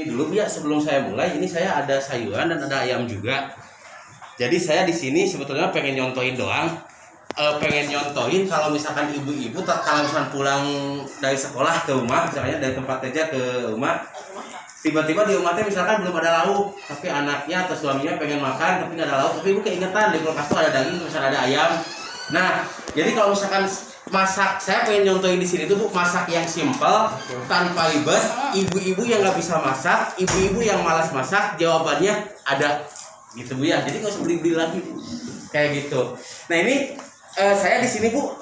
Ini dulu ya, sebelum saya mulai, ini saya ada sayuran dan ada ayam juga. Jadi saya di sini sebetulnya pengen nyontoin doang. Pengen nyontoin kalau misalkan ibu-ibu kalau misalkan pulang dari sekolah ke rumah, misalnya dari tempat kerja ke rumah, tiba-tiba di rumah misalkan belum ada lauk, tapi anaknya atau suaminya pengen makan tapi nggak ada lauk, tapi ibu keingetan di kulkas tuh ada daging, misalnya ada ayam. Nah, jadi kalau misalkan masak, saya pengen nyontoin di sini tuh Bu, masak yang simple tanpa ribet. Ibu-ibu yang nggak bisa masak, ibu-ibu yang malas masak, jawabannya ada gitu Bu ya. Jadi nggak usah beli-beli lagi Bu, kayak gitu. Nah ini saya di sini Bu,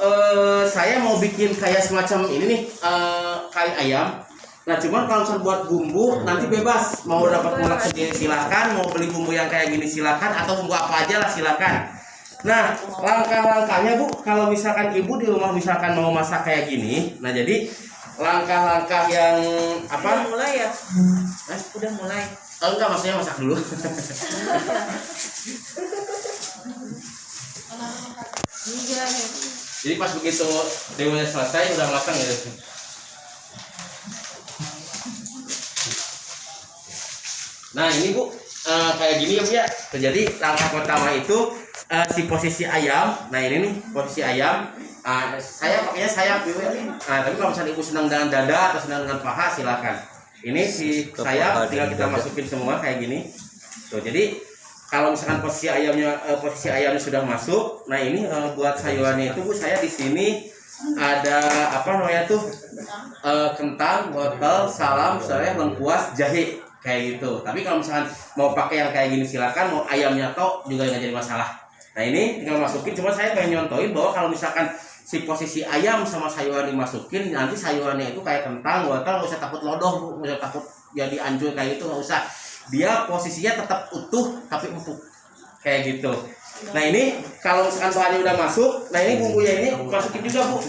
saya mau bikin kayak semacam ini nih, kari ayam. Nah cuman kalau misalnya buat bumbu nanti bebas, mau dapat mulak sendiri silakan, mau beli bumbu yang kayak gini silakan, atau bumbu apa aja lah silakan. Nah langkah-langkahnya Bu, kalau misalkan ibu di rumah misalkan mau masak kayak gini, nah jadi langkah-langkah yang apa? Udah mulai ya? Udah mulai. Oh enggak, maksudnya masak dulu. Iya. Jadi pas begitu dewanya selesai udah matang ya. Nah ini Bu, kayak gini ya Bu ya. Jadi langkah pertama itu si posisi ayam. Nah ini nih posisi ayam. Saya pakainya sayap Bu ya. Tapi kalau misalnya ibu senang dengan dada atau senang dengan paha silakan. Ini si sayap tinggal kita masukin semua kayak gini. Tuh jadi kalau misalkan posisi ayamnya sudah masuk, nah ini buat sayurannya itu Bu, saya di sini ada apa namanya tuh, kentang, wortel, salam, serai, lengkuas, jahe kayak gitu. Tapi kalau misalkan mau pakai yang kayak gini silakan, mau ayamnya tok juga nggak jadi masalah. Nah ini tinggal masukin, cuma saya pengen nyontoin bahwa kalau misalkan si posisi ayam sama sayuran dimasukin, nanti sayurannya itu kayak kentang, wortel, nggak usah takut lodoh Bu, nggak usah takut jadi hancur kayak gitu, nggak usah. Dia posisinya tetap utuh tapi empuk kayak gitu. Nah ini kalau misalkan bahannya udah masuk, nah ini bumbunya ini masukin juga Bu.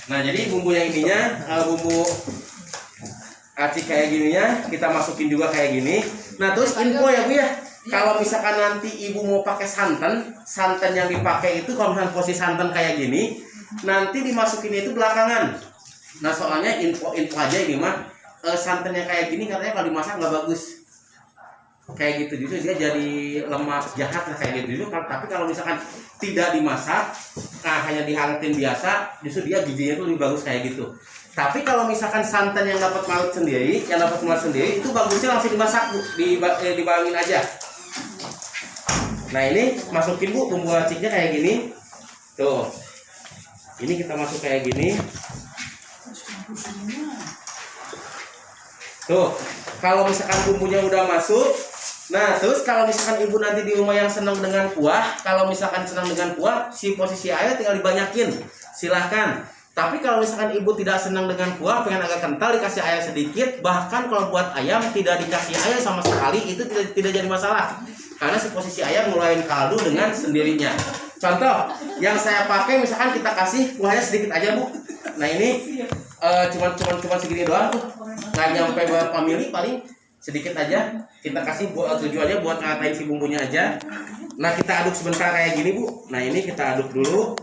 Nah jadi bumbu yang ininya, bumbu acik kayak gininya kita masukin juga kayak gini. Nah terus info ya Bu ya, kalau misalkan nanti ibu mau pakai santan yang dipakai itu kalau misalkan posisi santan kayak gini, nanti dimasukin itu belakangan. Nah soalnya info aja ini mah, santannya kayak gini katanya kalau dimasak nggak bagus kayak gitu, justru dia jadi lemak jahat lah kayak gitu. Tapi kalau misalkan tidak dimasak, hanya dihangatin biasa, justru dia gizinya tuh lebih bagus kayak gitu. Tapi kalau misalkan santan yang dapat maut sendiri, itu bagusnya langsung dimasak Bu, dibarengin aja. Nah ini masukin Bu bumbu raciknya kayak gini. Tuh. Ini kita masuk kayak gini. Tuh, kalau misalkan bumbunya udah masuk, nah terus kalau misalkan ibu nanti di rumah yang senang dengan kuah, kalau misalkan senang dengan kuah, si posisi air tinggal dibanyakin, silahkan. Tapi kalau misalkan ibu tidak senang dengan kuah, pengen agak kental, dikasih air sedikit. Bahkan kalau buat ayam tidak dikasih air sama sekali, itu tidak jadi masalah. Karena si posisi ayam ngeluarin kaldu dengan sendirinya. Contoh, yang saya pakai misalkan kita kasih kuahnya sedikit aja Bu. Nah ini cuma segini doang tuh, nggak nyampe berapa mili, paling sedikit aja. Kita kasih tujuannya buat ngatain si bumbunya aja. Nah kita aduk sebentar kayak gini Bu. Nah ini kita aduk dulu.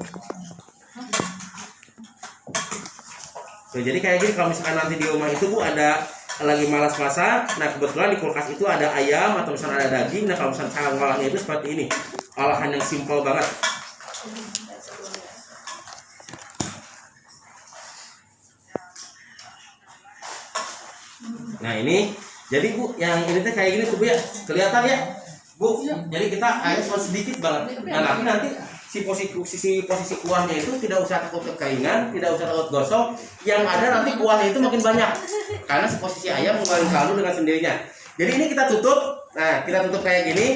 Tuh, jadi kayak gini kalau misalkan nanti di rumah itu Bu ada lagi malas masak, nah kebetulan di kulkas itu ada ayam atau misalnya ada daging. Nah kalau misalnya cara ngolahnya itu seperti ini, olahan yang simpel banget. Nah ini jadi Bu, yang ini tuh kayak gini tuh Bu ya, kelihatan ya Bu. Jadi kita air cuma sedikit banget. Nah tapi nanti si posisi kuahnya itu tidak usah takut kekeringan, tidak usah takut gosong. Yang ada nanti kuahnya itu makin banyak karena si posisi ayam mengeluarkan kaldu dengan sendirinya. Jadi ini kita tutup. Nah kita tutup kayak gini.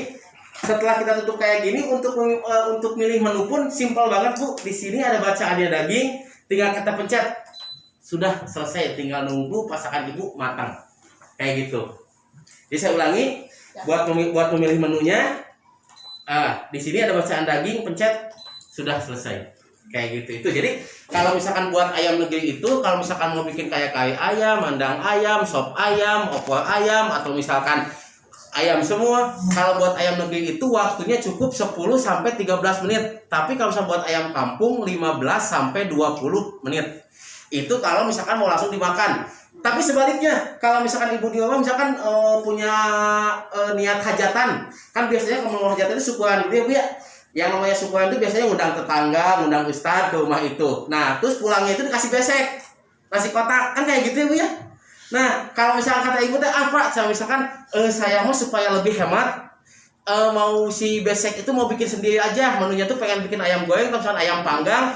Setelah kita tutup kayak gini, untuk milih menu pun simpel banget Bu. Di sini ada bacaannya daging, tinggal kita pencet, sudah selesai. Tinggal nunggu pasakan ibu matang kayak gitu. Jadi saya ulangi, buat memilih menunya, di sini ada bacaan daging, pencet, sudah selesai kayak gitu. Itu jadi kalau misalkan buat ayam negeri itu, kalau misalkan mau bikin kayak kari ayam, mandang ayam, sop ayam, opor ayam, atau misalkan ayam semua. Kalau buat ayam negeri itu waktunya cukup 10 sampai 13 menit. Tapi kalau misalkan buat ayam kampung 15 sampai 20 menit. Itu kalau misalkan mau langsung dimakan. Tapi sebaliknya, kalau misalkan ibu di rumah misalkan punya niat hajatan, kan biasanya kalau mau hajatan itu syukuran gitu ya. Yang namanya syukuran itu biasanya ngundang tetangga, ngundang ustad ke rumah itu. Nah, terus pulangnya itu dikasih besek, nasi kotak, kan kayak gitu ya Bu ya. Nah, kalau misalkan kata ibu teh apa? Saya misalkan saya mau supaya lebih hemat, mau si besek itu mau bikin sendiri aja. Menunya tuh pengen bikin ayam goreng atau misalkan ayam panggang.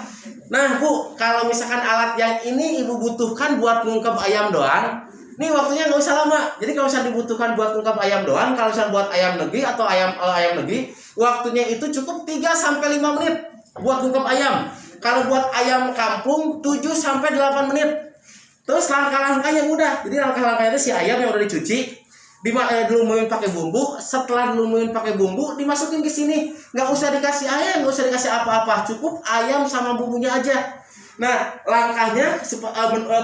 Nah, Bu, kalau misalkan alat yang ini ibu butuhkan buat ngungkep ayam doang, nih waktunya nggak usah lama. Jadi kalau misalkan dibutuhkan buat ngungkep ayam doang, kalau misalkan buat ayam negeri atau ayam negeri, waktunya itu cukup 3 sampai 5 menit buat ngungkep ayam. Kalau buat ayam kampung 7 sampai 8 menit. Terus langkah-langkahnya mudah. Jadi langkah-langkahnya itu si ayam yang udah dicuci, dilumurin pakai bumbu. Setelah dilumurin pakai bumbu, dimasukin ke sini. Nggak usah dikasih ayam, nggak usah dikasih apa-apa. Cukup ayam sama bumbunya aja. Nah, langkahnya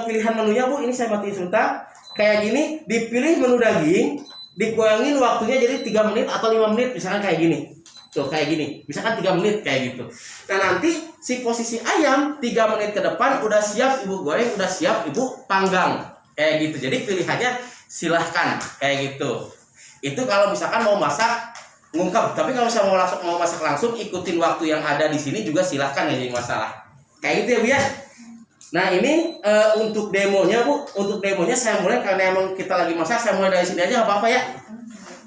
pilihan menunya Bu, ini saya matiin sebentar. Kayak gini, dipilih menu daging, dikurangin waktunya jadi 3 menit atau 5 menit, misalkan kayak gini. Tuh kayak gini, misalkan 3 menit kayak gitu. Nah, nanti si posisi ayam 3 menit ke depan udah siap ibu goreng, udah siap ibu panggang kayak gitu. Jadi pilihannya silahkan kayak gitu. Itu kalau misalkan mau masak ngungkap. Tapi kalau misalkan mau masak langsung, ikutin waktu yang ada di sini juga silahkan, nggak jadi masalah. Kayak gitu ya Bu ya. Nah, ini untuk demonya Bu. Untuk demonya saya mulai karena emang kita lagi masak, saya mulai dari sini aja nggak apa-apa ya.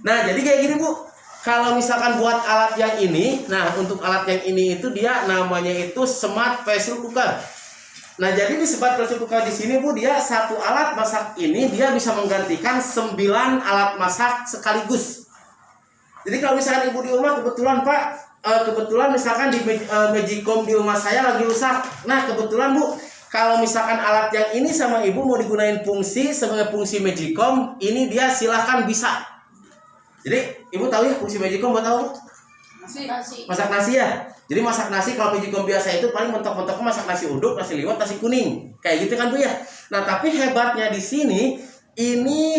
Nah, jadi kayak gini Bu. Kalau misalkan buat alat yang ini, nah untuk alat yang ini itu dia namanya itu Smart Pressure Cooker. Nah, jadi di Smart Pressure Cooker di sini Bu, dia satu alat masak ini dia bisa menggantikan 9 alat masak sekaligus. Jadi kalau misalkan ibu di rumah kebetulan Pak, kebetulan misalkan di Magicom di rumah saya lagi rusak. Nah, kebetulan Bu, kalau misalkan alat yang ini sama ibu mau digunain fungsi sebagai fungsi Magicom, ini dia silahkan bisa. Jadi ibu tahu ya fungsi Magicom, buat tahu? Nasi. Masak nasi ya. Jadi masak nasi kalau Magicom biasa itu paling mentok-mentoknya masak nasi uduk, nasi liwet, nasi kuning. Kayak gitu kan Bu ya. Nah, tapi hebatnya di sini,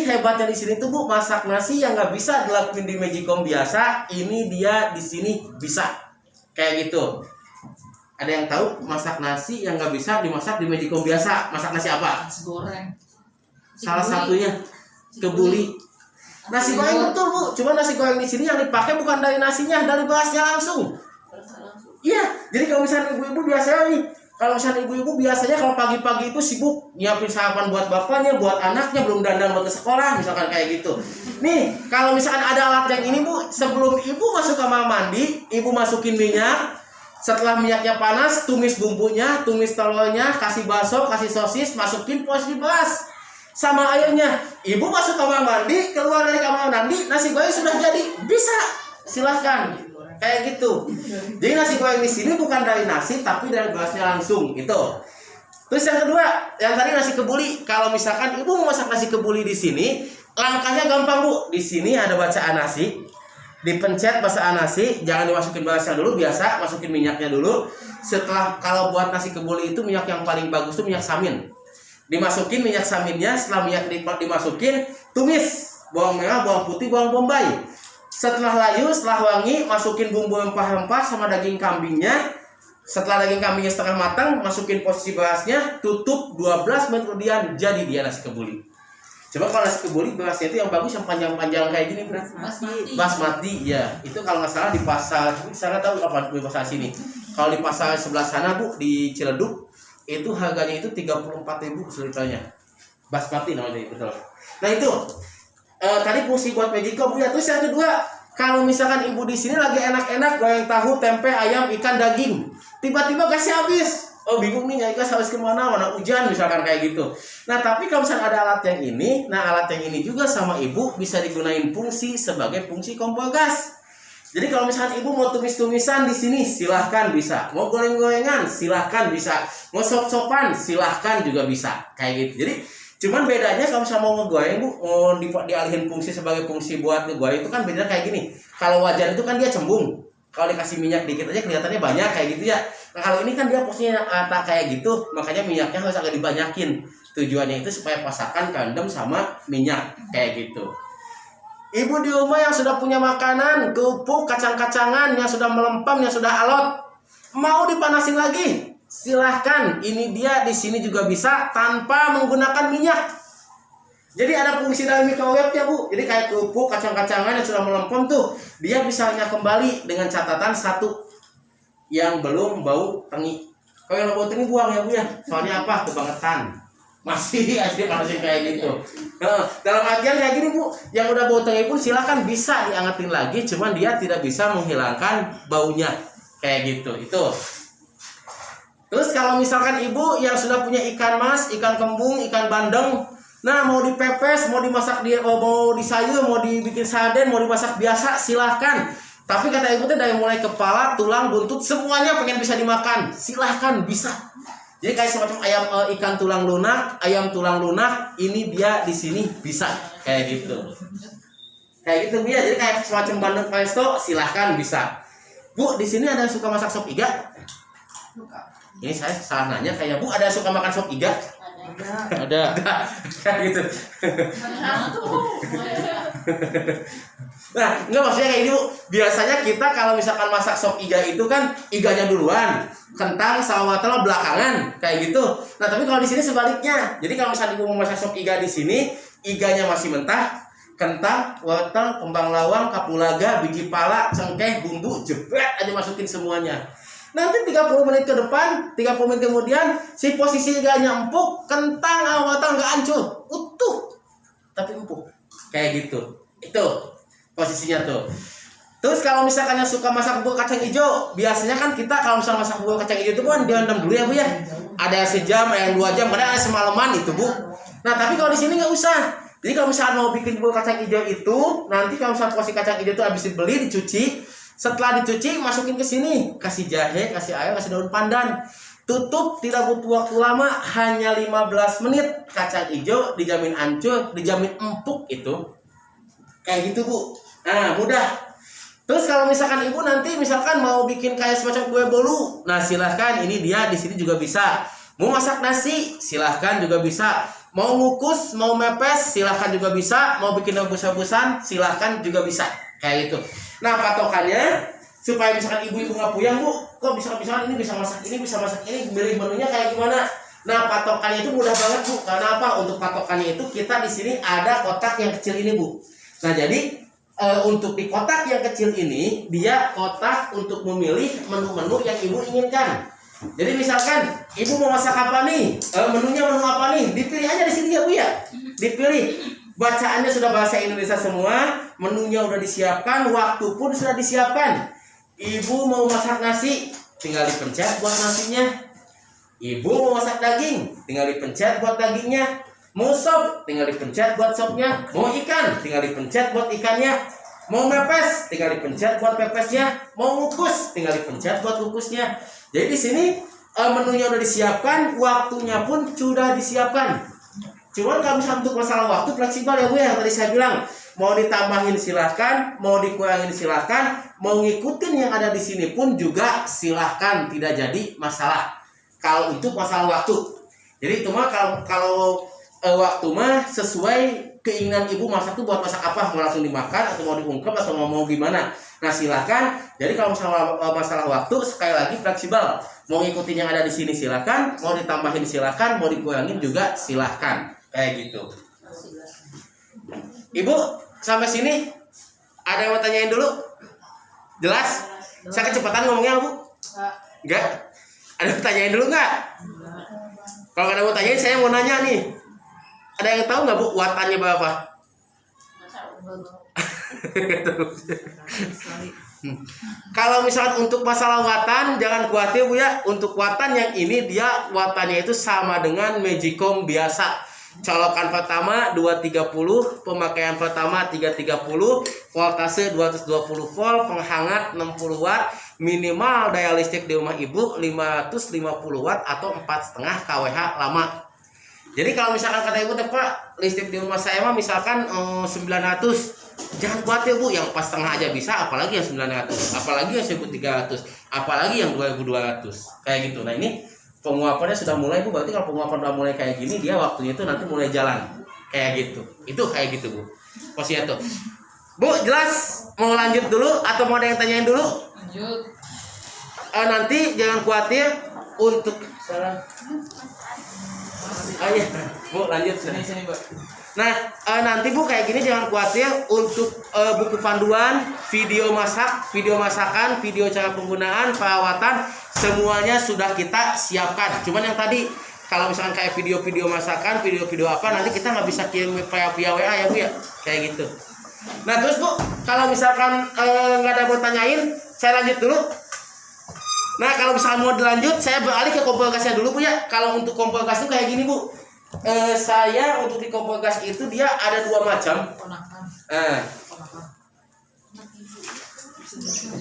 hebatnya di sini tuh Bu, masak nasi yang nggak bisa dilakuin di Magicom biasa, ini dia di sini bisa. Kayak gitu. Ada yang tahu masak nasi yang nggak bisa dimasak di Magicom biasa? Masak nasi apa? Nasi goreng. Salah satunya kebuli. Nasi goreng betul Bu, cuma nasi goreng di sini yang dipakai bukan dari nasinya, dari berasnya langsung. Iya, jadi kalau misalnya ibu-ibu biasanya nih, kalau pagi-pagi itu sibuk nyiapin sarapan buat bapaknya, buat anaknya, belum dandan buat ke sekolah, misalkan kayak gitu. Nih, kalau misalkan ada alat yang ini Bu, sebelum ibu masuk kamar mandi, ibu masukin minyak. Setelah minyaknya panas, tumis bumbunya, tumis telurnya, kasih bakso, kasih sosis, masukin porsi beras sama airnya. Ibu masuk kamar mandi, keluar dari kamar mandi, nasi goreng sudah jadi. Bisa, silahkan. Kayak gitu. Jadi nasi goreng di sini bukan dari nasi, tapi dari berasnya langsung gitu. Terus yang kedua, yang tadi nasi kebuli. Kalau misalkan ibu mau masak nasi kebuli di sini, langkahnya gampang Bu. Di sini ada bacaan nasi, dipencet bacaan nasi, jangan dimasukin berasnya dulu, biasa masukin minyaknya dulu. Setelah, kalau buat nasi kebuli itu minyak yang paling bagus itu minyak samin. Dimasukin minyak saminnya, setelah minyak dimasukin, tumis bawang merah, bawang putih, bawang bombay. Setelah layu, setelah wangi, masukin bumbu rempah-rempah sama daging kambingnya. Setelah daging kambingnya setengah matang, masukin posisi berasnya, tutup 12 menit kemudian, jadi dia nasi kebuli. Coba kalau nasi kebuli berasnya itu yang bagus, yang panjang-panjang kayak gini, basmati ya. Itu kalau nggak salah di pasar, saya nggak tahu apa di pasar sini. Kalau di pasar sebelah sana Bu, di Ciledug, itu harganya itu 34.000 seliternya. Basmati namanya, betul. Nah, itu tadi fungsi buat Magicom Bu ya. Terus yang kedua, kalau misalkan ibu di sini lagi enak-enak goreng tahu, tempe, ayam, ikan, daging, tiba-tiba gasnya habis. Oh, bingung nih nyari gas harus kemana, mana hujan misalkan kayak gitu. Nah, tapi kalau misalkan ada alat yang ini, nah alat yang ini juga sama ibu bisa digunain fungsi sebagai fungsi kompor gas. Jadi kalau misalkan ibu mau tumis-tumisan di sini silahkan bisa, mau goreng-gorengan silahkan bisa, mau sop-sopan silahkan juga bisa, kayak gitu. Jadi cuman bedanya kalau misalnya mau ngegoreng Bu, mau dialihin fungsi sebagai fungsi buat ngegoreng itu kan bedanya kayak gini. Kalau wajan itu kan dia cembung, kalau dikasih minyak dikit aja kelihatannya banyak kayak gitu ya. Nah, kalau ini kan dia posisinya tak kayak gitu, makanya minyaknya harus agak dibanyakin. Tujuannya itu supaya pasakan kandem sama minyak kayak gitu. Ibu di rumah yang sudah punya makanan, kerupuk, kacang-kacangan yang sudah melempem, yang sudah alot, mau dipanasin lagi, silahkan. Ini dia di sini juga bisa tanpa menggunakan minyak. Jadi ada fungsi dalam microwave-nya, Bu. Jadi kayak kerupuk, kacang-kacangan yang sudah melempem tuh, dia bisa kembali dengan catatan satu, yang belum bau tengi. Kalau yang bau tengi buang ya, Bu ya. Soalnya apa? Kebangetan. Masih kayak gitu. Nah, dalam artian kayak gini, Bu, yang udah bau tengi pun silakan bisa diangetin lagi, cuman dia tidak bisa menghilangkan baunya kayak gitu. Itu. Terus kalau misalkan ibu yang sudah punya ikan mas, ikan kembung, ikan bandeng, nah mau dipepes, mau dimasak mau disayur, mau dibikin sarden, mau dimasak biasa, silahkan. Tapi kata ibu tuh dari mulai kepala, tulang, buntut, semuanya pengen bisa dimakan, silahkan bisa. Jadi kayak semacam ikan tulang lunak, ayam tulang lunak, ini dia di sini bisa kayak gitu. Kayak gitu Bu ya. Jadi kayak semacam bandeng pesto, silahkan bisa. Bu, di sini ada yang suka masak sop iga? Ini saya salah nanya, kayak Bu ada yang suka makan sop iga? Ada. Kayak gitu. Nah, enggak maksudnya kayak gitu. Biasanya kita kalau misalkan masak sop iga itu kan iganya duluan, kentang sama wortel belakangan, kayak gitu. Nah, tapi kalau di sini sebaliknya. Jadi kalau misalnya ibu mau masak sop iga di sini, iganya masih mentah, kentang, wortel, kembang lawang, kapulaga, biji pala, cengkeh, bumbu, jebret aja masukin semuanya. Nanti 30 menit ke depan, 30 menit kemudian si posisi iganya empuk, kentang, wortel nggak hancur, utuh tapi empuk. Kayak gitu. Itu posisinya tuh. Terus kalau misalkan yang suka masak bubur kacang hijau, biasanya kan kita kalau misalnya masak bubur kacang hijau itu kan direndam dulu ya Bu ya. Ada yang sejam, ada yang 2 jam, ada yang semalaman itu Bu. Nah tapi kalau di sini nggak usah. Jadi kalau misalnya mau bikin bubur kacang hijau itu, nanti kalau misalnya porsi kacang hijau itu habis dibeli, dicuci, setelah dicuci masukin ke sini, kasih jahe, kasih air, kasih daun pandan. Tutup, tidak butuh waktu lama, hanya 15 menit kacang hijau dijamin hancur, dijamin empuk itu. Kayak gitu Bu. Nah mudah. Terus kalau misalkan ibu nanti misalkan mau bikin kayak semacam kue bolu, nah silahkan, ini dia di sini juga bisa. Mau masak nasi, silahkan juga bisa. Mau ngukus, mau mepes, silahkan juga bisa. Mau bikin rebus-rebusan, silahkan juga bisa. Kayak gitu. Nah patokannya supaya misalkan ibu-ibu nggak puyang Bu, kok bisa ini bisa masak ini, milih menunya kayak gimana? Nah patokannya itu mudah banget Bu. Karena apa? Untuk patokannya itu kita di sini ada kotak yang kecil ini Bu. Nah jadi untuk di kotak yang kecil ini, dia kotak untuk memilih menu-menu yang ibu inginkan. Jadi misalkan ibu mau masak apa nih, menunya menu apa nih, dipilih aja di sini ya Bu ya. Dipilih. Bacaannya sudah bahasa Indonesia semua, menunya udah disiapkan, waktu pun sudah disiapkan. Ibu mau masak nasi, tinggal dipencet buat nasinya. Ibu mau masak daging, tinggal dipencet buat dagingnya. Mau sop, tinggal dipencet buat sopnya. Mau ikan, tinggal dipencet buat ikannya. Mau mepes, tinggal dipencet buat pepesnya. Mau ngukus, tinggal dipencet buat ngukusnya. Jadi di sini menunya udah disiapkan, waktunya pun sudah disiapkan. Cuman kalau misalnya untuk masalah waktu fleksibel ya Bu ya, yang tadi saya bilang. Mau ditambahin silahkan, mau dikurangin silahkan, mau ngikutin yang ada di sini pun juga silahkan, tidak jadi masalah. Kalau untuk masalah waktu, jadi itu mah kalau waktu mah sesuai keinginan ibu masak tuh buat masak apa, mau langsung dimakan atau mau diungkep atau mau gimana. Nah silahkan. Jadi kalau masalah waktu sekali lagi fleksibel. Mau ngikutin yang ada di sini silahkan, mau ditambahin silahkan, mau dikurangin juga silahkan. Kayak gitu. Ibu sampai sini ada yang mau tanyain dulu? Jelas? Saya kecepatan ngomongnya Bu? Enggak? Ada yang tanyain dulu nggak? Kalau ada yang mau tanyain saya mau nanya nih. Ada yang tahu nggak Bu watannya berapa? Kalau misalnya untuk masalah watan jangan khawatir Bu ya. Untuk watan yang ini dia watannya itu sama dengan Magicom biasa. Colokan pertama 230, pemakaian pertama 330, voltase 220 volt, penghangat 60 watt, minimal daya listrik di rumah ibu 550 watt atau 4,5 kWh lama. Jadi kalau misalkan kata ibu Pak, listrik di rumah saya mah misalkan 900, jangan khawatir Bu, yang 4,5 aja bisa, apalagi yang 900, apalagi yang 1300, apalagi yang 2200, kayak gitu. Nah ini penguapannya sudah mulai Bu, berarti kalau penguapan udah mulai kayak gini, dia waktunya itu nanti mulai jalan kayak gitu. Itu kayak gitu Bu. Posisinya tuh. Bu, jelas? Mau lanjut dulu atau mau ada yang tanyain dulu? Lanjut. Nanti jangan khawatir untuk iya, Bu lanjut. Sini, Mbak. Nah, nanti Bu kayak gini jangan khawatir untuk buku panduan, video masakan, video cara penggunaan, perawatan semuanya sudah kita siapkan. Cuman yang tadi kalau misalkan kayak video-video masakan, video-video apa nanti kita nggak bisa kirim via WA ya Bu ya, kayak gitu. Nah terus Bu, kalau misalkan nggak ada mau tanyain, saya lanjut dulu. Nah kalau misalkan mau dilanjut, saya beralih ke kompor gasnya dulu Bu ya. Kalau untuk kompor gas itu kayak gini Bu. Saya untuk di kompor gas itu dia ada 2 macam.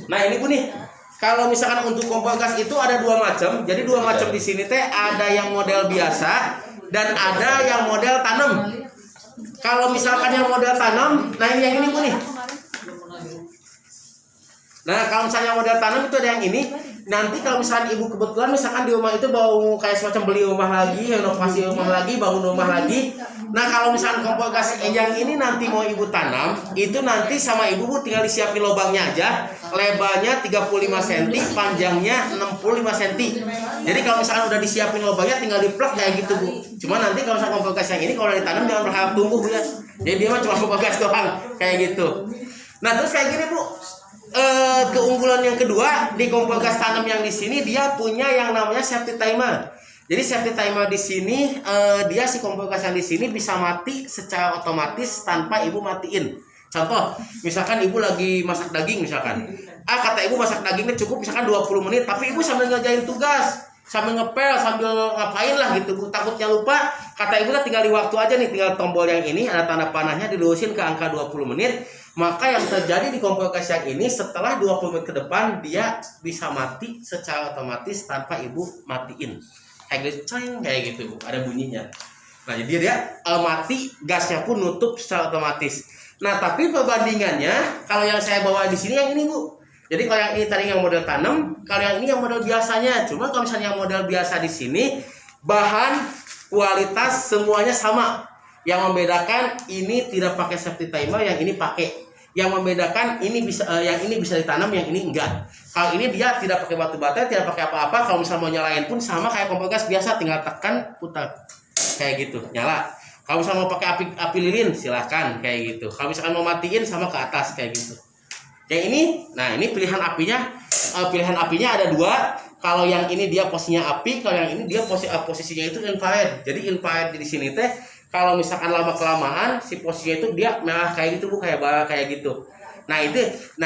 Nah ini Bu nih. Kalau misalkan untuk kompor gas itu ada 2 macam. Jadi 2 macam di sini teh ada yang model biasa dan ada yang model tanam. Kalau misalkan yang model tanam, nah ini yang ini Bu nih. Nah kalau misalnya model tanam itu ada yang ini. Nanti kalau misalkan ibu kebetulan misalkan di rumah itu mau kayak semacam beli rumah lagi, renovasi rumah lagi, bangun rumah lagi. Nah kalau misalkan kompor gas yang ini nanti mau ibu tanam, itu nanti sama ibu Bu tinggal disiapin lubangnya aja. Lebarnya 35 cm, panjangnya 65 cm. Jadi kalau misalkan udah disiapin lubangnya tinggal diplak kayak gitu Bu. Cuma nanti kalau misalkan kompor gas yang ini kalau udah ditanam jangan berharap tumbuh Bu ya. Jadi dia mah cuma kompor gas doang kayak gitu. Nah terus kayak gini Bu. Keunggulan yang kedua di kompor gas tanam yang di sini dia punya yang namanya safety timer. Jadi safety timer di sini dia si kompor gas yang di sini bisa mati secara otomatis tanpa ibu matiin. Contoh, misalkan ibu lagi masak daging misalkan. Kata ibu masak dagingnya cukup misalkan 20 menit, tapi ibu sambil ngerjain tugas, sambil ngepel, sambil ngapain lah gitu Bu. Takutnya lupa, kata ibu tinggal di waktu aja nih, tinggal tombol yang ini ada tanda panahnya dilurusin ke angka 20 menit. Maka yang terjadi di kompor gas yang ini setelah 20 menit ke depan dia bisa mati secara otomatis tanpa ibu matiin. Kayak gitu, kayak gitu Bu, ada bunyinya. Nah jadi dia mati, gasnya pun nutup secara otomatis. Nah tapi perbandingannya kalau yang saya bawa di sini yang ini Bu. Jadi kalau yang ini tadi yang model tanam, kalau yang ini yang model biasanya. Cuma kalau misalnya yang model biasa di sini bahan, kualitas semuanya sama. Yang membedakan ini tidak pakai safety timer, yang ini pakai. Yang membedakan ini bisa yang ini bisa ditanam, yang ini enggak. Kalau ini dia tidak pakai batu bata, tidak pakai apa-apa. Kalau misalnya mau nyalain pun sama kayak kompor gas biasa, tinggal tekan putar kayak gitu, nyala. Kalau misalnya mau pakai api lilin silahkan kayak gitu. Kalau misalkan mau matiin sama ke atas kayak gitu. Yang ini, nah ini pilihan apinya ada 2. Kalau yang ini dia posisinya api, kalau yang ini dia posisinya itu infrared. Jadi infrared di sini teh kalau misalkan lama kelamaan si posisinya itu dia merah kayak gitu Bu, kayak bara kayak gitu. Nah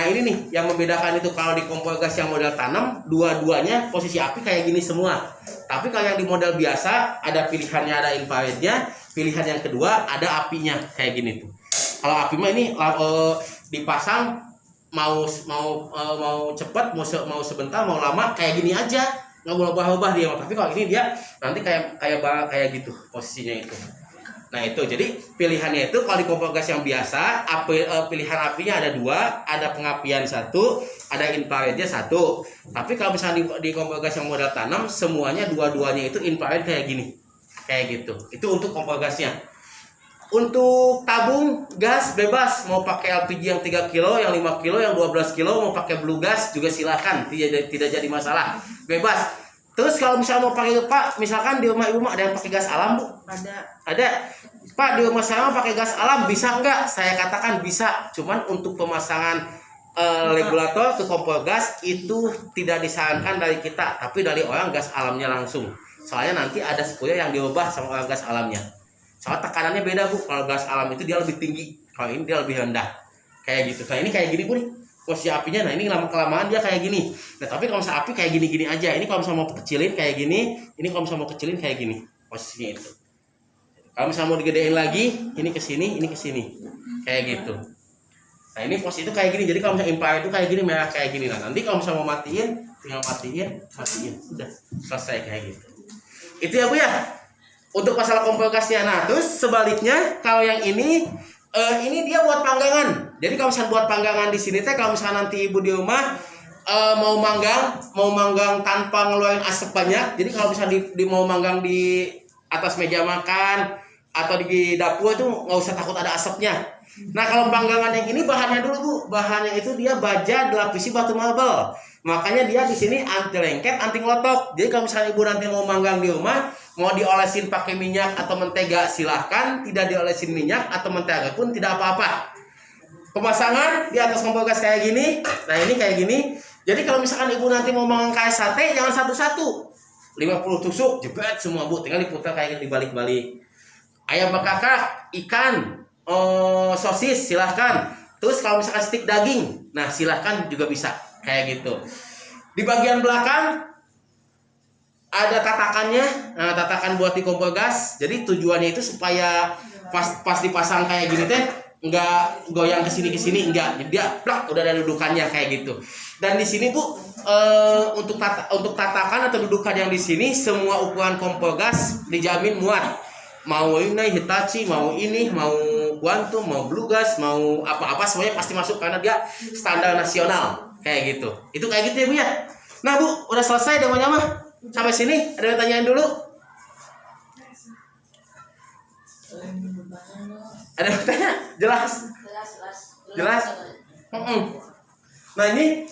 ini nih yang membedakan itu. Kalau di kompor gas yang model tanam dua-duanya posisi api kayak gini semua. Tapi kalau yang di model biasa ada pilihannya, ada infrarednya. Pilihan yang kedua ada apinya kayak gini tuh. Kalau api mah ini dipasang mau cepat, mau sebentar, mau lama kayak gini aja, nggak boleh ubah-ubah dia. Tapi kalau ini dia nanti kayak gitu posisinya itu. Nah itu jadi pilihannya itu kalau di kompor gas yang biasa pilihan apinya ada 2, ada pengapian 1, ada infrarednya 1. Tapi kalau misalnya di kompor gas yang model tanam semuanya dua-duanya itu infrared kayak gini, kayak gitu. Itu untuk kompor gasnya. Untuk tabung gas bebas, mau pakai LPG yang 3 kilo, yang 5 kilo, yang 12 kilo, mau pakai blue gas juga silakan, tidak jadi masalah, bebas. Terus kalau misalnya mau pakai Pak, misalkan di rumah ibu ada yang pakai gas alam Bu? Ada. Pak di rumah saya mau pakai gas alam, bisa enggak? Saya katakan bisa. Cuman untuk pemasangan regulator ke kompor gas itu tidak disarankan dari kita, tapi dari orang gas alamnya langsung. Soalnya nanti ada sepunya yang diubah sama orang gas alamnya. Soalnya tekanannya beda Bu. Kalau gas alam itu dia lebih tinggi, kalau ini dia lebih rendah. Kayak gitu. Nah ini kayak gini Bu nih. Posisi apinya, nah ini lama kelamaan dia kayak gini. Nah tapi kalau misalnya api kayak gini-gini aja. Ini kalau misalnya mau kecilin kayak gini. Ini kalau misalnya mau kecilin kayak gini posisinya itu. Kalau misalnya mau digedein lagi, ini ke sini, ini ke sini, kayak gitu. Nah ini posisi itu kayak gini. Jadi kalau misalnya infrared itu kayak gini, merah kayak gini. Nah nanti kalau misalnya mau matiin, tinggal matiin, udah selesai kayak gitu. Itu ya Bu ya. Untuk masalah kompor gasnya. Nah terus sebaliknya kalau yang ini dia buat panggangan. Jadi kalau misalnya buat panggangan di sini teh, kalau misalnya nanti ibu di rumah mau manggang tanpa ngeluarin asap banyak. Jadi kalau misalnya mau manggang di atas meja makan atau di dapur itu nggak usah takut ada asapnya. Nah kalau panggangan yang ini bahannya dulu Bu, bahannya itu dia baja dilapisi batu marble. Makanya dia di sini anti lengket, anti ngotok. Jadi kalau misalnya ibu nanti mau manggang di rumah, mau diolesin pakai minyak atau mentega silahkan, tidak diolesin minyak atau mentega pun tidak apa-apa. Pemasangan di atas kompor gas kayak gini. Nah ini kayak gini. Jadi kalau misalkan ibu nanti mau manggang sate, jangan satu-satu. 50 tusuk jebret semua Bu, tinggal diputar kayak gini, dibalik-balik. Ayam bekakak, ikan, sosis silahkan. Terus kalau misalkan stik daging, nah silahkan juga bisa kayak gitu. Di bagian belakang ada tatakannya, nah tatakan buat di kompor gas. Jadi tujuannya itu supaya pas dipasang kayak gini teh nggak goyang ke sini enggak. Jadi dia plak udah ada dudukannya kayak gitu. Dan di sini Bu untuk tatakan atau dudukan yang di sini semua ukuran kompor gas dijamin muat. Mau ini Hitachi, mau ini, mau Quantum, mau Blue Gas, mau apa-apa semuanya pasti masuk karena dia standar nasional kayak gitu. Itu kayak gitu ya Bu ya. Nah Bu, udah selesai demonya mah. Sampai sini ada yang tanyain dulu? Ada yang tanya? Jelas? Jelas? Nah ini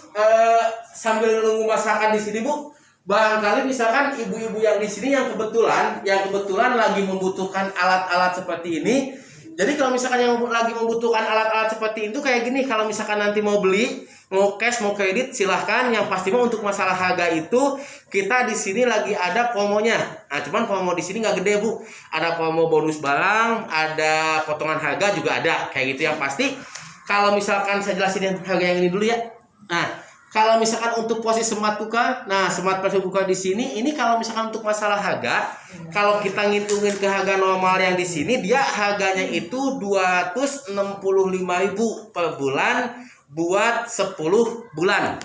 sambil nunggu masakan di sini Bu, barangkali misalkan ibu-ibu yang di sini yang kebetulan lagi membutuhkan alat-alat seperti ini. Jadi kalau misalkan yang lagi membutuhkan alat-alat seperti itu kayak gini, kalau misalkan nanti mau beli, mau cash, mau kredit silahkan. Yang pasti mah untuk masalah harga itu kita di sini lagi ada promonya. Nah, cuman promo di sini nggak gede Bu. Ada promo bonus barang, ada potongan harga juga ada kayak gitu. Yang pasti kalau misalkan saya jelasin harga yang ini dulu ya. Nah, kalau misalkan untuk posisi smart cooker, nah smart pressure cooker di sini, ini kalau misalkan untuk masalah harga, kalau kita ngitungin ke harga normal yang di sini, dia harganya itu 265.000 per bulan buat 10 bulan.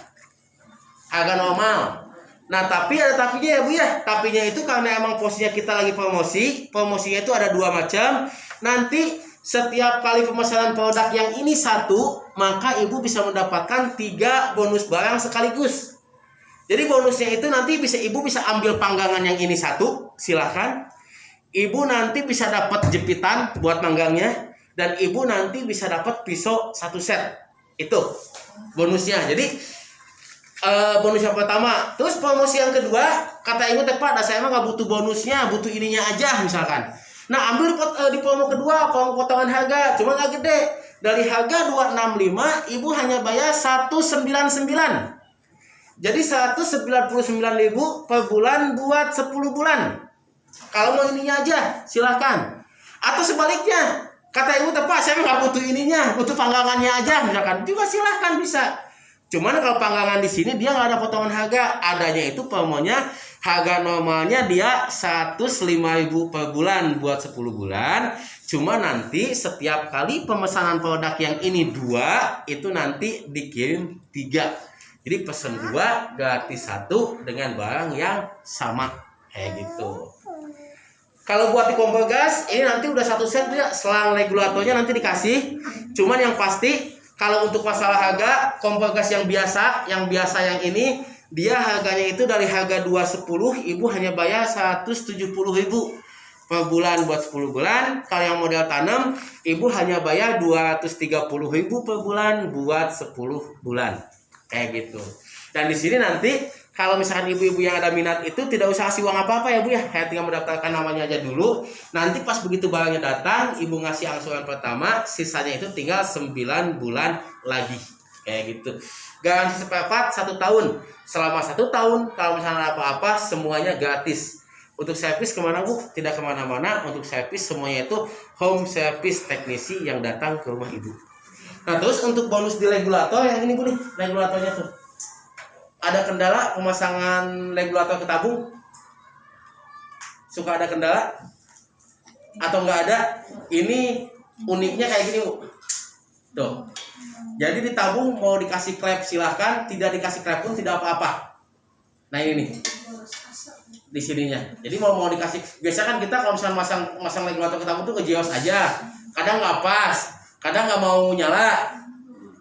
Harga normal. Nah, tapi ada tapinya ya Bu ya. Tapinya itu karena emang posisinya kita lagi promosi, promosinya itu ada 2 macam. Nanti setiap kali pemesanan produk yang ini satu, maka ibu bisa mendapatkan 3 bonus barang sekaligus. Jadi bonusnya itu nanti ibu bisa ambil panggangan yang ini satu, silahkan. Ibu nanti bisa dapat jepitan buat manggangnya, dan ibu nanti bisa dapat pisau 1 set. Itu bonusnya. Jadi bonus yang pertama. Terus promosi yang kedua, kata ibu tepat, saya mah nggak butuh bonusnya, butuh ininya aja misalkan. Nah, ambil di promo kedua, promo potongan harga, cuma nggak gede. Dari harga 265, ibu hanya bayar 199. Jadi 199.000 per bulan buat 10 bulan. Kalau mau ininya aja, silakan. Atau sebaliknya, kata ibu tepat, saya nggak butuh ininya, butuh panggangannya aja, misalkan. Juga silahkan bisa. Cuman kalau panggangan di sini dia nggak ada potongan harga, adanya itu promonya. Harga normalnya dia 105.000 per bulan buat 10 bulan. Cuma nanti setiap kali pemesanan produk yang ini 2, itu nanti dikirim 3. Jadi pesen 2 gratis 1 dengan barang yang sama kayak gitu. Kalau buat di kompor gas ini nanti udah 1 set ya, selang regulatornya nanti dikasih. Cuman yang pasti kalau untuk masalah harga kompor gas yang biasa yang ini dia harganya itu dari harga 210, ibu hanya bayar 170.000 per bulan buat 10 bulan. Kalau yang model tanam, ibu hanya bayar 230.000 per bulan buat 10 bulan. Kayak gitu. Dan di sini nanti kalau misalkan ibu-ibu yang ada minat itu tidak usah kasih uang apa-apa ya Bu ya. Kayak tinggal mendaftarkan namanya aja dulu. Nanti pas begitu barangnya datang, ibu ngasih angsuran pertama, sisanya itu tinggal 9 bulan lagi. Kayak gitu. Garansi spare part 1 tahun. Selama 1 tahun, kalau misalnya apa-apa, semuanya gratis. Untuk servis kemana Bu? Tidak kemana-mana. Untuk servis semuanya itu home service teknisi yang datang ke rumah ibu. Nah terus untuk bonus di regulator yang ini Bu nih, regulatornya tuh. Ada kendala pemasangan regulator ke tabung? Suka ada kendala? Atau nggak ada? Ini uniknya kayak gini Bu. Tuh. Jadi di tabung mau dikasih klep silahkan, tidak dikasih klep pun tidak apa-apa. Nah ini nih. Di sininya. Jadi mau dikasih, biasa kan kita kalau misalnya masang regulator ke tabung tuh ngejios aja. Kadang nggak pas, kadang nggak mau nyala.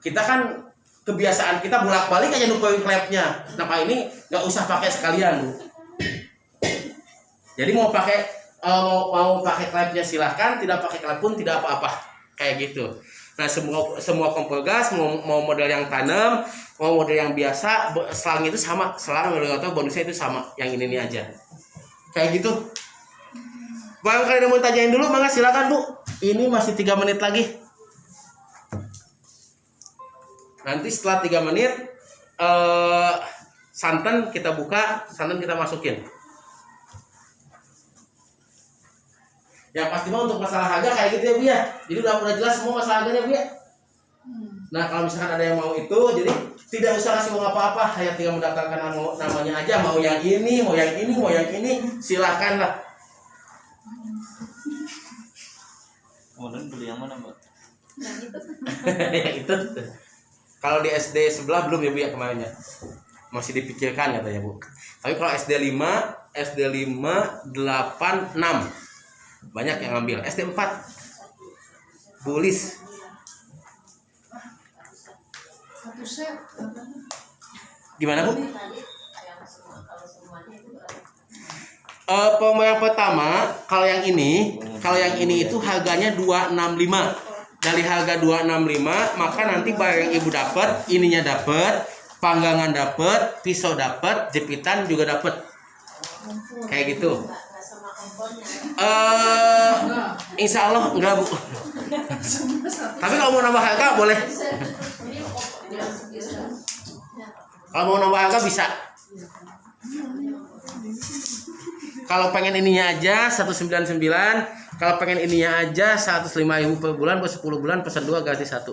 Kita kan kebiasaan kita bolak-balik aja nukerin klepnya. Nah kalau ini nggak usah pakai sekalian Bu. Jadi mau pakai klepnya silahkan, tidak pakai klep pun tidak apa-apa. Kayak gitu. Nah, semua kompor gas mau model yang tanam, mau model yang biasa, selang itu sama, selang atau bonusnya itu sama, yang ini aja. Kayak gitu. Bang, kalian mau tanyain dulu, mangga silakan Bu. Ini masih 3 menit lagi. Nanti setelah 3 menit santan kita buka, santan kita masukin. Yang pasti mah untuk masalah harga kayak gitu ya Bu ya. Jadi udah jelas semua masalah harganya Bu ya. Nah, kalau misalkan ada yang mau itu, jadi tidak usah kasih uang apa-apa, hanya tinggal mendaftarkan namanya aja, mau yang ini, mau yang ini, mau yang ini, silakan lah. Kemudian beli yang mana, Mbak? Yang itu. Kalau di SD sebelah belum ya Bu ya kemarinnya. Masih dipikirkan katanya Bu. Tapi kalau SD 5, SD 5, 8, 6 banyak yang ngambil. SD 4 Bulis. satu set. Gimana Bu? Yang pertama, kalau yang ini itu harganya 265. Dari harga 265, maka nanti barang yang Ibu dapat, ininya dapat, panggangan dapat, pisau dapat, jepitan juga dapat. Kayak gitu. Insya Allah enggak Bu. Tapi kalau mau nambah harga boleh. Kalau mau nambah harga bisa. Kalau pengen ininya aja 199, kalau pengen ininya aja 105.000 per bulan, per 10 bulan, pesan 2 gratis 1.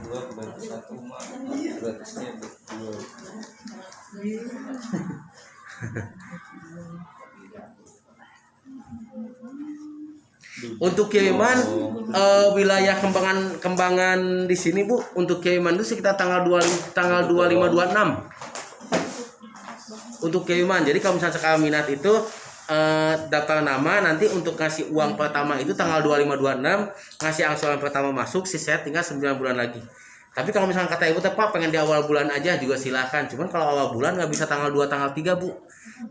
Dua gratis 1 mah gratisnya berdua. Untuk kiriman wilayah kembangan di sini Bu, untuk kiriman itu sekitar tanggal 25 26. Untuk kiriman. Jadi kalau misalnya sekarang minat itu daftar nama, nanti untuk ngasih uang pertama itu tanggal 25 26, ngasih angsuran pertama masuk, sisa tinggal 9 bulan lagi. Tapi kalau misalnya kata Ibu Pak pengen di awal bulan aja juga silakan. Cuman kalau awal bulan nggak bisa tanggal 2 tanggal 3 Bu.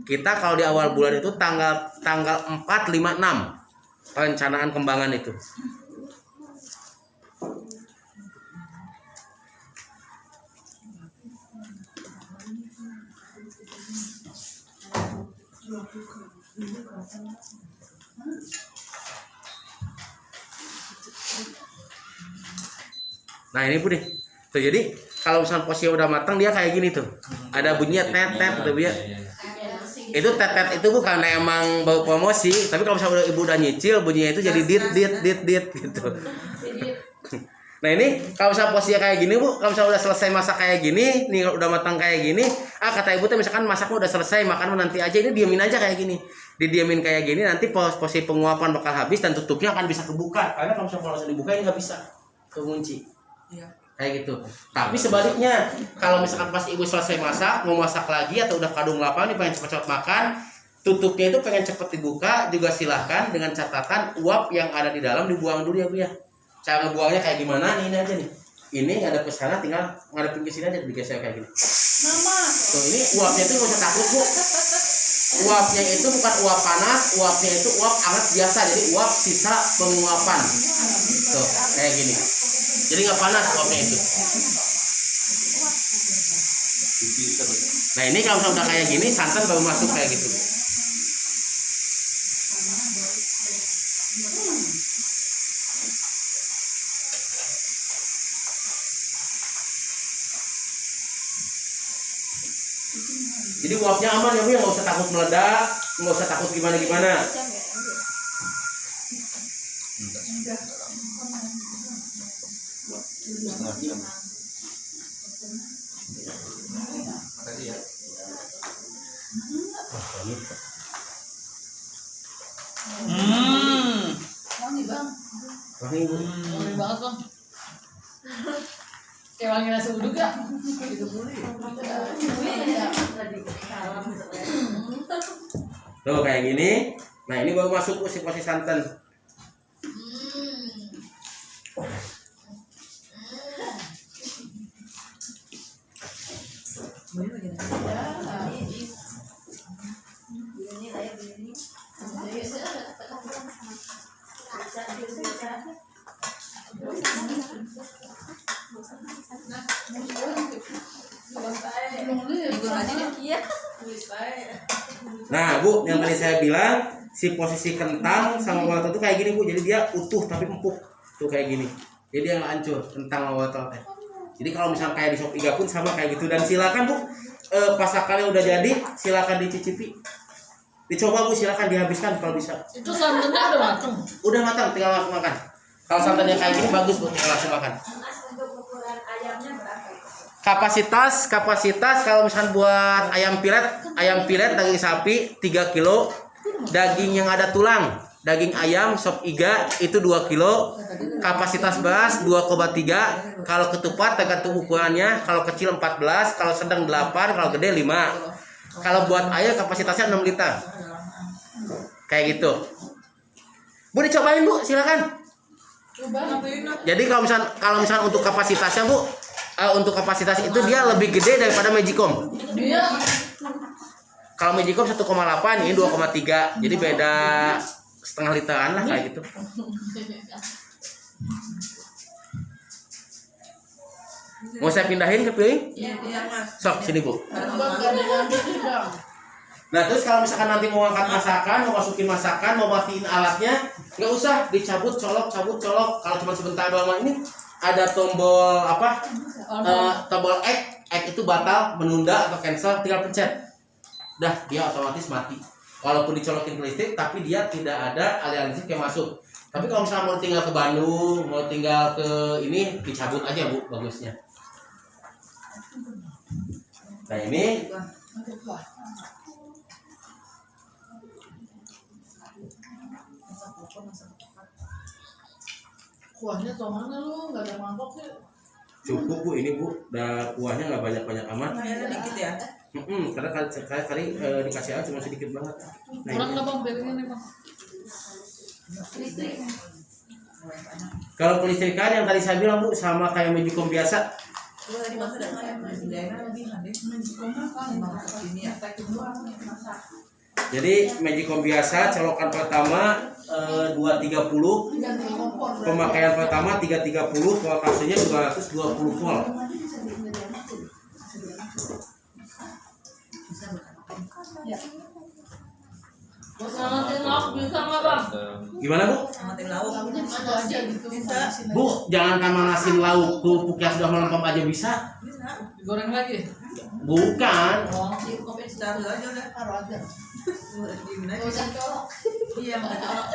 Kita kalau di awal bulan itu tanggal 4 5 6. Perencanaan kembangan itu. Nah ini Bu nih. Tuh jadi kalau misalnya posisi udah matang dia kayak gini tuh. Ada bunyinya tet gitu ya. Itu tet itu bukan emang bau promosi, tapi kalau misalnya Ibu udah nyicil bunyinya itu jadi dit gitu. Nah ini kalau misalnya posisinya kayak gini Bu, kalau misalnya udah selesai masak kayak gini, nih udah matang kayak gini, kata Ibu tuh misalkan masaknya udah selesai, makan nanti aja, ini diamin aja kayak gini. Didiamin kayak gini nanti posisi penguapan bakal habis dan tutupnya akan bisa kebuka. Karena kalau misalnya langsung dibuka ini nggak bisa kekunci. Iya. Kayak gitu. Tapi sebaliknya, kalau misalkan pas Ibu selesai masak, mau masak lagi atau udah kadung lapar nih pengen cepet-cepet makan, tutupnya itu pengen cepet dibuka juga silahkan dengan catatan uap yang ada di dalam dibuang dulu ya Bu ya. Cara ngebuangnya kayak gimana? Ini aja nih. Ini ngadep ke sana, tinggal ngadepin ke sini aja digeser kayak gini. Mama. Tuh ini uapnya itu nggak usah takut Bu. Uapnya itu bukan uap panas, uapnya itu uap hangat biasa, jadi uap sisa penguapan. Tuh kayak gini. Jadi nggak panas uapnya itu. Nah ini kalau udah kayak gini, santan baru masuk kayak gitu. Jadi uapnya aman ya Bu, ya nggak usah takut meledak, nggak usah takut gimana. Wangi Bang. Wangi Bu. Wangi banget Bang. Kayak wangi nasi uduk ya? Tuh kayak gini. Nah ini baru masuk si posisi santan. Iya. Nah Bu, yang tadi saya bilang si posisi kentang sama wortel itu kayak gini Bu, jadi dia utuh tapi empuk tuh kayak gini, jadi dia nggak hancur kentang sama wortel teh. Jadi kalau misalnya kayak di Shop Iga pun sama kayak gitu. Dan silakan Bu, pasakannya udah jadi, silakan dicicipi, dicoba Bu, silakan dihabiskan kalau bisa. Itu santannya udah matang. Udah matang, tinggal langsung makan. Kalau santannya kayak gini bagus Bu, tinggal langsung makan. Untuk ukuran ayamnya berapa? Kapasitas kalau misalkan buat ayam pilet daging sapi 3 kilo, daging yang ada tulang, daging ayam Shop Iga itu 2 kilo, kapasitas beras 2,3, kalau ketupat tergantung ukurannya, kalau kecil 14, kalau sedang 8, kalau gede 5. Kalau buat air kapasitasnya 6 liter. Kayak gitu. Bu, dicobain Bu, silakan. Jadi kalau misalnya untuk kapasitasnya Bu, untuk kapasitas itu dia lebih gede daripada Magicom. Iya. Kalau Magicom 1,8, ini 2,3. Jadi beda setengah literan lah kayak gitu. Mau saya pindahin ke piring? Iya, Mas. Sok sini Bu. Bang, gak ada yang ambil, Bang. Nah terus kalau misalkan nanti mau angkat masakan, mau masukin masakan, mau matiin alatnya, nggak usah dicabut colok. Kalau cuma sebentar doang ini ada tombol apa? Tombol X itu batal, menunda atau cancel, tinggal pencet. Dah dia otomatis mati. Walaupun dicolokin ke listrik, tapi dia tidak ada aliran listrik yang masuk. Tapi kalau misalnya mau tinggal ke Bandung, mau tinggal ke ini, dicabut aja Bu, bagusnya. Nah ini Kuahnya mana lu? Gak ada mangkoknya. cukup Bu, ini Bu, kuahnya nggak banyak amat. Ayamnya dikit ya. Karena kali dikasih aja cuma sedikit banget. Nah, Kurang ini. nggak Bang piringnya nih Bang? Kalau kelistrikan yang tadi saya bilang Bu, sama kayak Magicom biasa. Gua tadi masak dan ayam daerah lebih hadir. Ini ya. Jadi Magicom biasa colokan pertama 230, pemakaian pertama 330, voltasenya 220 volt. Ngamatin lauk bisa nggak Bang? Gimana Bu? Amatin lauk. Itu aja gitu. Bisa. Bu, jangan manasin lauk kerupuk yang sudah melempem aja bisa. Bisa. Goreng lagi. Bukan. Oh, Taruh aja udah. taruh aja. Diemin aja. Usah colok. Iya, nggak colok.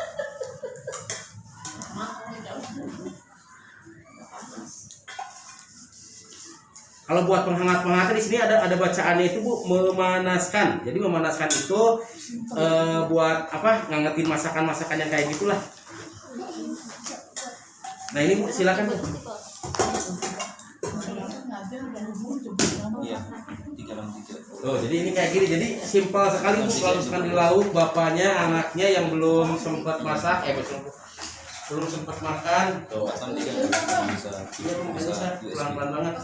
Kalau buat penghangat di sini ada bacaannya itu Bu, memanaskan. Jadi memanaskan itu buat apa? Ngangetin masakan yang kayak gitulah. Nah ini Bu, silakan Bu. Iya, 363. Oh, jadi ini kayak gini. Jadi simpel sekali Bu. Kalau misalkan di lauk bapaknya, anaknya yang belum sempat masak, belum sempat makan, tuh. Asam 3 bisa. Iya Bu, bisa USB. pelan-pelan banget.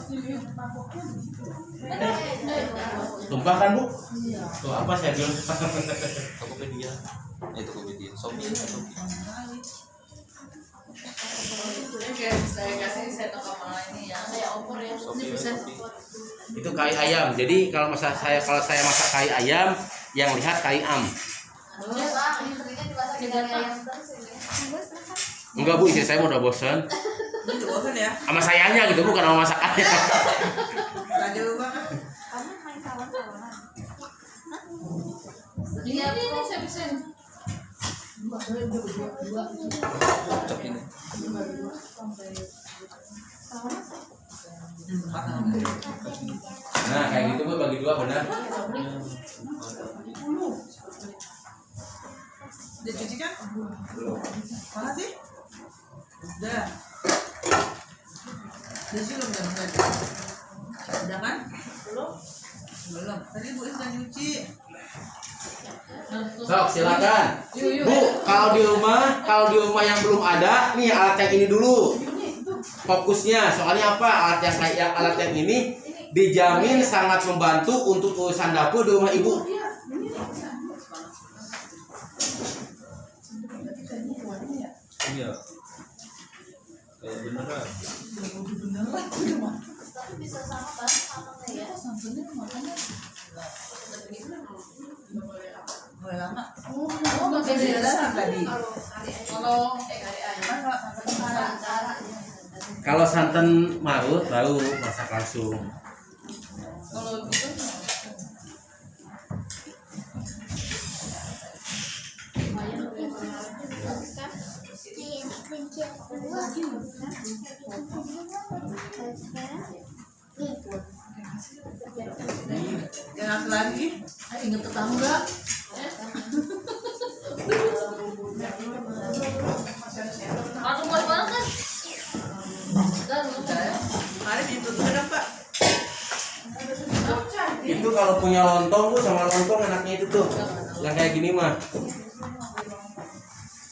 Tumpah kan Bu? Tuh apa saya bilang? Tokopedia. Tokopedia. Shopee. Kayak saya kasih set sama ini ya. Kayak opor ya. Shopee. Itu kai ayam. Jadi kalau saya masak kai ayam, yang lihat kai am. Enggak Bu, istri saya udah bosan. Itu bosan ya. Sama sayanya gitu, bukan sama masakannya. Aja lu Bang. Kamu main sawan-sawanan. Ini saya pesen. Cocok ini. Nah, kayak gitu Bu, bagi dua benar. Udah cuci kan? Mana sih? Udah. Udah sih belum kan? Udah kan? Belum. Tadi Bu sudah nyuci. Sok, silakan. Bu, kalau di rumah yang belum ada, nih alat yang ini dulu. Fokusnya, soalnya apa? Alat yang ini dijamin sangat membantu untuk urusan dapur di rumah Ibu. Iya. Kayak beneran. Bisa sama bareng sama ya. sama. Oh, masih Beda biasa tadi. Kalau Kalau santan marut baru masak langsung. kalau gitu Jangan lagi. inget tetangga. Aku buat banget kan? Mari ditutup kan Pak. Itu kalau punya lontong tuh sama lontong enaknya itu tuh. Yang kayak gini mah.